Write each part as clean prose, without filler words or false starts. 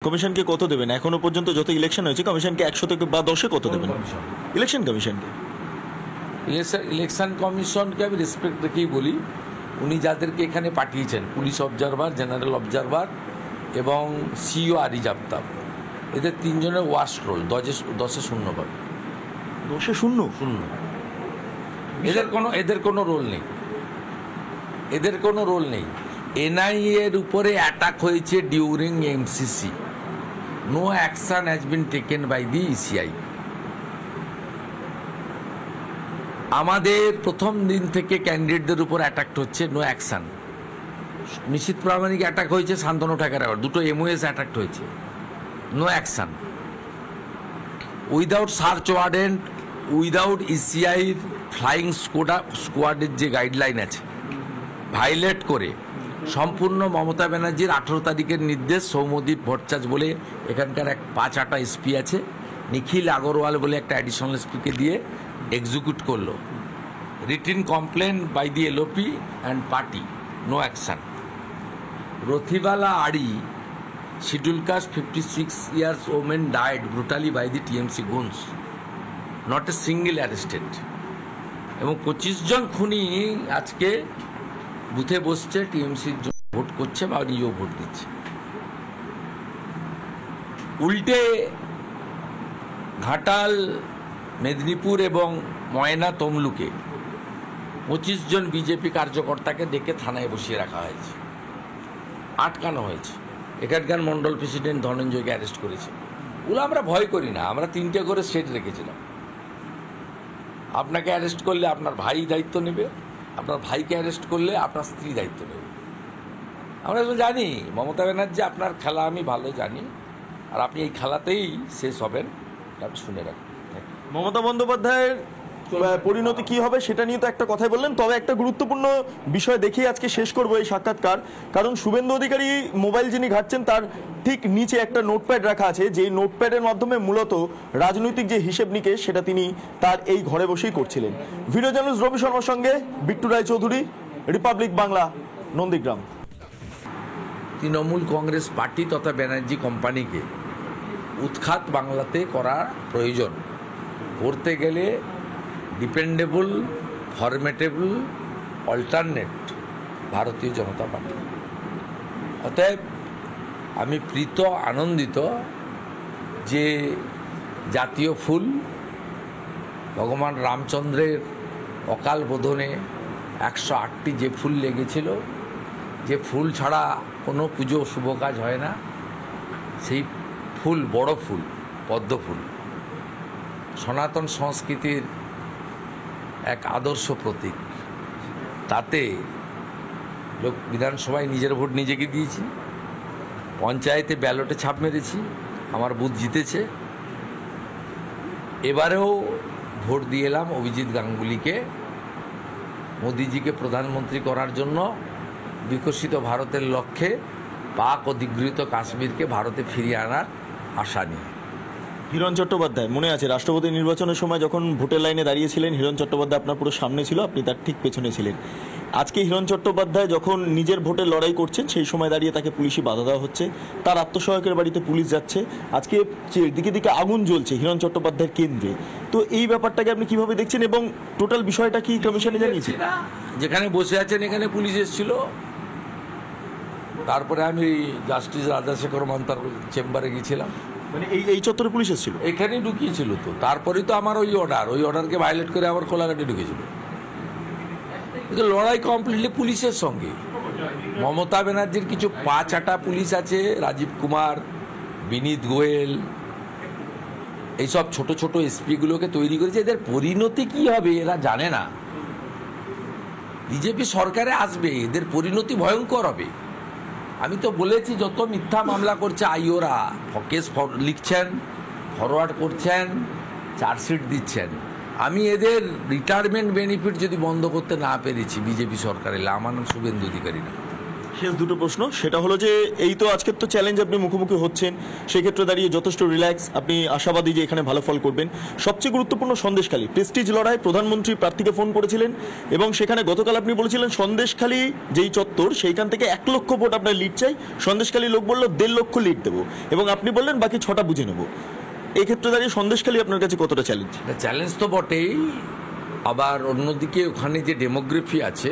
কমিশনকে কত দেবেন? এখনো পর্যন্ত যত ইলেকশন হয়েছে কমিশনকে 100 থেকে বা 10-এ কত দেবেন? ইলেকশন কমিশনকে ইলেকশন কমিশনকে আমি রেসপেক্ট রেখেই বলি, উনি যাদেরকে এখানে পাঠিয়েছেন, পুলিশ অবজারভার, জেনারেল অবজারভার এবং সিও আরিজ আফতাব, এদের তিনজনের ওয়ার্স্ট রোল 10-এ 0 পাবে। 10-এ 0? এদের কোনো রোল নেই। এনআইএ এর উপরে অ্যাটাক হয়েছে during M C C. No action has been taken by the E C I. আমাদের প্রথম দিন থেকে ক্যান্ডিডেটদের উপর অ্যাটাক হচ্ছে, no action. Nisith Pramanik attack হয়েছে, শান্তনু ঠাকুর, দুটো এমওএস অ্যাটাক হয়েছে, no action. Without search warrant, without ইসিআইর ফ্লাইং স্কোয়াডের যে গাইডলাইন আছে, ভাইলেট করে সম্পূর্ণ মমতা ব্যানার্জির 18 তারিখের নির্দেশ, সৌম্যদীপ ভট্টাচার্য বলে এখানকার এক 5-8 এসপি আছে, নিখিল আগরওয়াল বলে একটা অ্যাডিশনাল এসপিকে দিয়ে এক্সিকিউট করলো। Written complaint by the L O P and party, no action. Rathibala Ari, schedule caste 56 years woman died brutally by the TMC goons, not a single arrested। এবং 25 জন খুনি আজকে বুথে বসছে, টিএমসির জন্য ভোট করছে বা নিজেও ভোট দিচ্ছে। উল্টে ঘাটাল, মেদিনীপুর এবং ময়না তমলুকে 25 জন বিজেপি কার্যকর্তাকে ডেকে থানায় বসিয়ে রাখা হয়েছে, আটকানো হয়েছে। এখানকার মন্ডল প্রেসিডেন্ট ধনঞ্জয়কে অ্যারেস্ট করেছে। ওগুলো আমরা ভয় করি না, আমরা 3টে করে স্টেট রেখেছিলাম। আপনাকে অ্যারেস্ট করলে আপনার ভাই দায়িত্ব নেবে, আপনার ভাইকে অ্যারেস্ট করলে আপনার স্ত্রী দায়িত্ব নেবে। আমরা তো জানি মমতা ব্যানার্জি আপনার খেলা আমি ভালো জানি, আর আপনি এই খেলাতেই শেষ হবেন, আপনি শুনে রাখুন। মমতা বন্দ্যোপাধ্যায়ের পরিণতি কি হবে সেটা নিয়ে তো একটা কথাই বললেন, তবে একটা গুরুত্বপূর্ণ বিষয় দেখিয়ে আজকে শেষ করবো এই সাক্ষাৎকার। কারণ শুভেন্দু অধিকারী মোবাইল যিনি ঘাটছেন তার ঠিক নিচে একটা নোটপ্যাড রাখা আছে, যেই নোটপ্যাডের মাধ্যমে মূলত রাজনৈতিক যে হিসেব নিকেশ সেটা তিনি তার এই ঘরে বসেই করছিলেন। ভিডিও জার্নালিস্ট রবি শর্মার সঙ্গে বিট্টু রায়চৌধুরী, রিপাবলিক বাংলা, নন্দীগ্রাম। তৃণমূল কংগ্রেস পার্টি তথা ব্যানার্জি কোম্পানিকে উৎখাত বাংলাতে করা প্রয়োজন। করতে গেলে ডিপেন্ডেবল, ফরমেটেবল অল্টারনেট ভারতীয় জনতা পার্টি। অতএব আমি প্রীত আনন্দিত যে জাতীয় ফুল ভগবান রামচন্দ্রের অকাল বোধনে 108টি যে ফুল লেগেছিল, যে ফুল ছাড়া কোনো পুজো শুভ কাজ হয় না, সেই ফুল বড় ফুল, পদ্ম ফুল, সনাতন সংস্কৃতির এক আদর্শ প্রতীক। তাতে লোক বিধানসভায় নিজের ভোট নিজেকে দিয়েছি, পঞ্চায়েতে ব্যালটে ছাপ মেরেছি, আমার বুথ জিতেছে। এবারেও ভোট দিয়ে এলাম অভিজিৎ গাঙ্গুলিকে, মোদিজিকে প্রধানমন্ত্রী করার জন্য, বিকশিত ভারতের লক্ষ্যে পাক অধিগৃহীত কাশ্মীরকে ভারতে ফিরিয়ে আনার আশা নিয়ে। হিরণ চট্টোপাধ্যায়, মনে আছে রাষ্ট্রপতি নির্বাচনের সময় যখন ভোটের লাইনে দাঁড়িয়েছিলেন, হিরণ চট্টোপাধ্যায় আপনার পুরো সামনে ছিল, আপনি তার ঠিক পেছনে ছিলেন। আজকে হিরণ চট্টোপাধ্যায় যখন নিজের ভোটের লড়াই করছেন, সেই সময় দাঁড়িয়ে তাকে পুলিশি বাধা দেওয়া হচ্ছে, তার আত্মসহায়কের বাড়িতে পুলিশ যাচ্ছে, আজকে দিকে দিকে আগুন জ্বলছে হিরণ চট্টোপাধ্যায়ের কেন্দ্রে। তো এই ব্যাপারটাকে আপনি কিভাবে দেখছেন এবং টোটাল বিষয়টা কি কমিশনে জানিয়েছে? যেখানে বসে আছেন এখানে পুলিশ এসেছিল, তারপরে আমি জাস্টিস রাজাশেখর মান্তার চেম্বারে গিয়েছিলাম। মানে এই চত্বরে পুলিশ এসেছিল, এখানেই ঢুকিয়েছিল। তো তারপরেই তো আমার ওই অর্ডারকে ভায়োলেট করে আবার কোলাঘাটে ঢুকেছিল। কিন্তু লড়াই কমপ্লিটলি পুলিশের সঙ্গে। মমতা ব্যানার্জির কিছু পা-চাটা পুলিশ আছে, রাজীব কুমার, বিনীত গোয়েল, এইসব ছোট ছোট এসপিগুলোকে তৈরি করেছে। এদের পরিণতি কি হবে এরা জানে না। বিজেপি সরকারে আসবে, এদের পরিণতি ভয়ঙ্কর হবে। আমি তো বলেছি, যত মিথ্যা মামলা করছে আইওরা, কেস লিখছেন, ফরওয়ার্ড করছেন, চার্জশিট দিচ্ছেন। আমি এদের রিটায়ারমেন্ট বেনিফিট যদি বন্ধ করতে না পেরেছি বিজেপি সরকারে, আমার নাম শুভেন্দু অধিকারী না। শেষ দুটো প্রশ্ন, সেটা হলো যে এই তো আজকের তো চ্যালেঞ্জ আপনি মুখোমুখি হচ্ছেন, সেক্ষেত্রে দাঁড়িয়ে যথেষ্ট রিল্যাক্স, আপনি আশাবাদী যে এখানে ভালো ফল করবেন। সবচেয়ে গুরুত্বপূর্ণ সন্দেশখালী প্রেস্টিজ লড়াই, প্রধানমন্ত্রী প্রার্থীকে ফোন করেছিলেন এবং সেখানে গতকাল আপনি বলেছিলেন সন্দেশখালী যেই চত্বর সেইখান থেকে 1 লক্ষ ভোট আপনার লিড চাই, সন্দেশখালী লোক বললো 1.5 লক্ষ লিড দেবো এবং আপনি বললেন বাকি 6টা বুঝে নেবো। এক্ষেত্রে দাঁড়িয়ে সন্দেশখালী আপনার কাছে কতটা চ্যালেঞ্জ? চ্যালেঞ্জ তো বটেই, আবার অন্যদিকে ওখানে যে ডেমোগ্রাফি আছে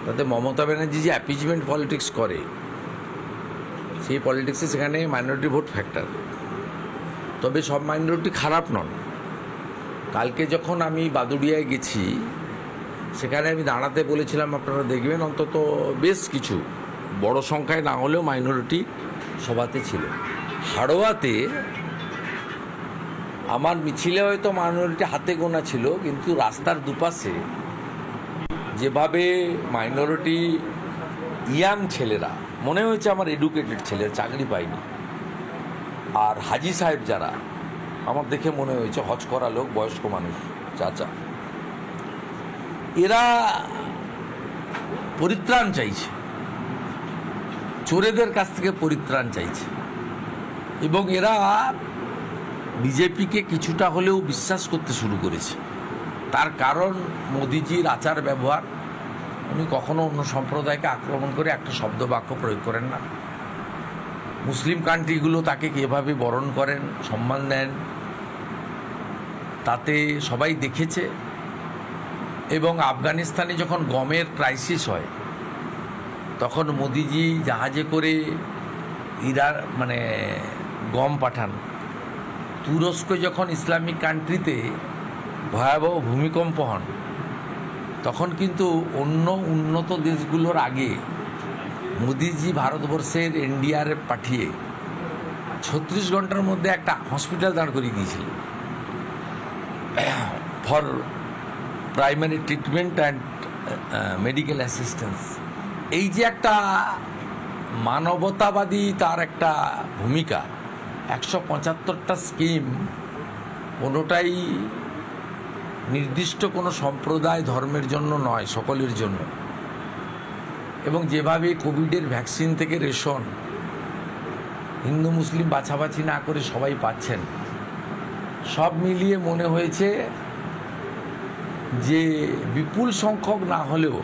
তাতে মমতা ব্যানার্জি যে অ্যাপিজমেন্ট পলিটিক্স করে, সেই পলিটিক্সে সেখানে মাইনরিটি ভোট ফ্যাক্টর। তবে সব মাইনরিটি খারাপ নন। কালকে যখন আমি বাদুড়িয়ায় গেছি, সেখানে আমি দাঁড়াতে বলেছিলাম, আপনারা দেখবেন অন্তত বেশ কিছু বড় সংখ্যায় না হলেও মাইনরিটি সভাতে ছিল। হাড়োয়াতে আমার মিছিলে হয়তো মাইনরিটি হাতে গোনা ছিল, কিন্তু রাস্তার দুপাশে যেভাবে মাইনরিটি ইয়াং ছেলেরা, মনে হয়েছে আমার এডুকেটেড ছেলে, চাকরি পায়নি, আর হাজি সাহেব যারা, আমার দেখে মনে হয়েছে হজ করা লোক, বয়স্ক মানুষ, চাচা, এরা পরিত্রাণ চাইছে, চোরেদের কাছ থেকে পরিত্রাণ চাইছে এবং এরা বিজেপিকে কিছুটা হলেও বিশ্বাস করতে শুরু করেছে। তার কারণ মোদিজির আচার ব্যবহার, উনি কখনো অন্য সম্প্রদায়কে আক্রমণ করে একটা শব্দ বাক্য প্রয়োগ করেন না। মুসলিম কান্ট্রিগুলো তাকে কীভাবে বরণ করেন, সম্মান দেন, তাতে সবাই দেখেছে। এবং আফগানিস্তানে যখন গমের ক্রাইসিস হয়, তখন মোদিজি জাহাজে করে গম পাঠান। তুরস্ক যখন ইসলামিক কান্ট্রিতে ভয়াবহ ভূমিকম্প হন, তখন কিন্তু অন্য উন্নত দেশগুলোর আগে মোদিজি ভারতবর্ষের এনডিআরএফ পাঠিয়ে 36 ঘন্টার মধ্যে একটা হসপিটাল দাঁড় করিয়ে দিয়েছিল for primary treatment and medical assistance. এই যে একটা মানবতাবাদী তার একটা ভূমিকা, 175টা স্কিম, কোনোটাই নির্দিষ্ট কোনো সম্প্রদায় ধর্মের জন্য নয়, সকলের জন্য। এবং যেভাবে কোভিডের ভ্যাকসিন থেকে রেশন হিন্দু মুসলিম বাছাবাছি না করে সবাই পাচ্ছেন, সব মিলিয়ে মনে হয়েছে যে বিপুল সংখ্যক না হলেও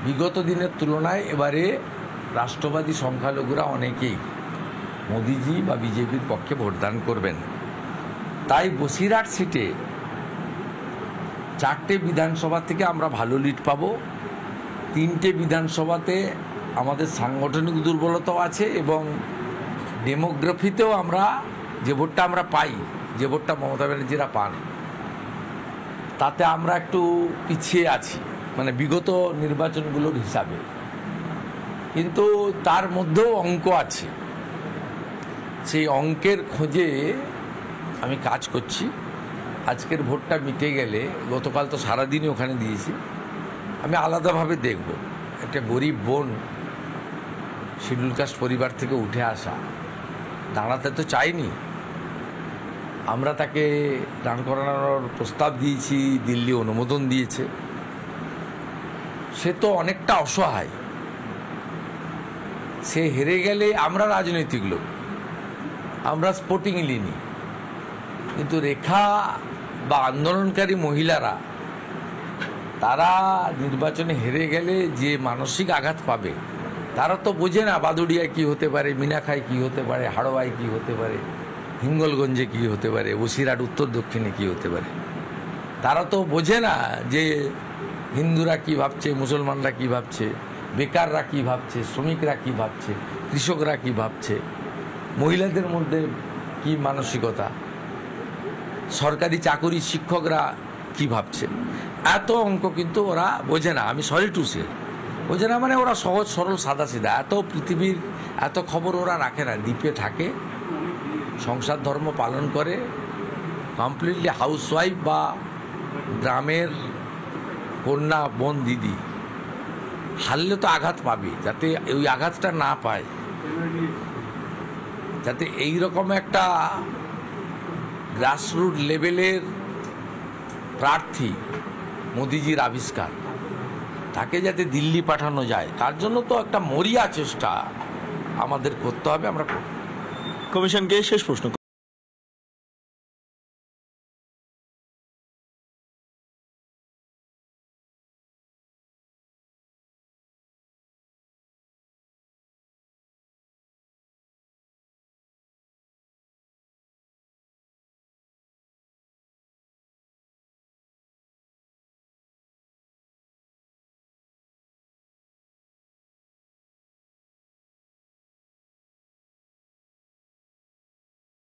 বিগত দিনের তুলনায় এবারে রাষ্ট্রবাদী সংখ্যালঘুরা অনেকেই মোদিজি বা বিজেপির পক্ষে ভোটদান করবেন। তাই বসিরহাট সিটে 4টে বিধানসভা থেকে আমরা ভালো লিড পাব। 3টে বিধানসভাতে আমাদের সাংগঠনিক দুর্বলতাও আছে এবং ডেমোগ্রাফিতেও আমরা যে ভোটটা আমরা পাই, যে ভোটটা মমতা ব্যানার্জিরা পান, তাতে আমরা একটু পিছিয়ে আছি, মানে বিগত নির্বাচনগুলোর হিসাবে। কিন্তু তার মধ্যেও অঙ্ক আছে, সেই অঙ্কের খোঁজে আমি কাজ করছি। আজকের ভোটটা মিটে গেলে, গতকাল তো সারাদিনই ওখানে দিয়েছি, আমি আলাদাভাবে দেখব। একটা গরিব বোন, শিডিউল কাস্ট পরিবার থেকে উঠে আসা, দাঁড়াতে তো চাইনি, আমরা তাকে দাঁড় করানোর প্রস্তাব দিয়েছি, দিল্লি অনুমোদন দিয়েছে। সে তো অনেকটা অসহায়, সে হেরে গেলে আমরা রাজনৈতিক লোক, আমরা স্পোর্টিংলি নিই, কিন্তু রেখা বা আন্দোলনকারী মহিলারা, তারা নির্বাচনে হেরে গেলে যে মানসিক আঘাত পাবে, তারা তো বোঝে না বাদুড়িয়ায় কী হতে পারে, মিনাখায় কী হতে পারে, হাড়োয়ায় কী হতে পারে, হিঙ্গলগঞ্জে কী হতে পারে, বসিরহাট উত্তর দক্ষিণে কী হতে পারে। তারা তো বোঝে না যে হিন্দুরা কী ভাবছে, মুসলমানরা কী ভাবছে, বেকাররা কী ভাবছে, শ্রমিকরা কী ভাবছে, কৃষকরা কী ভাবছে, মহিলাদের মধ্যে কী মানসিকতা, সরকারি চাকরি শিক্ষকরা কী ভাবছে। এত অঙ্ক কিন্তু ওরা বোঝে না। আমি সরি টু সে, বোঝে না মানে ওরা সহজ সরল সাদা সিধা, এত পৃথিবীর এত খবর ওরা রাখে না। দ্বীপে থাকে, সংসার ধর্ম পালন করে, কমপ্লিটলি হাউসওয়াইফ বা গ্রামের কন্যা বোন দিদি। হারলে তো আঘাত পাবে, যাতে ওই আঘাতটা না পায়, যাতে এইরকম একটা গ্রাসরুট লেভেলের প্রার্থী মোদিজির আবিষ্কার, তাকে যাতে দিল্লি পাঠানো যায় তার জন্য তো একটা মরিয়া চেষ্টা আমাদের করতে হবে, আমরা করব। কমিশনকে শেষ প্রশ্ন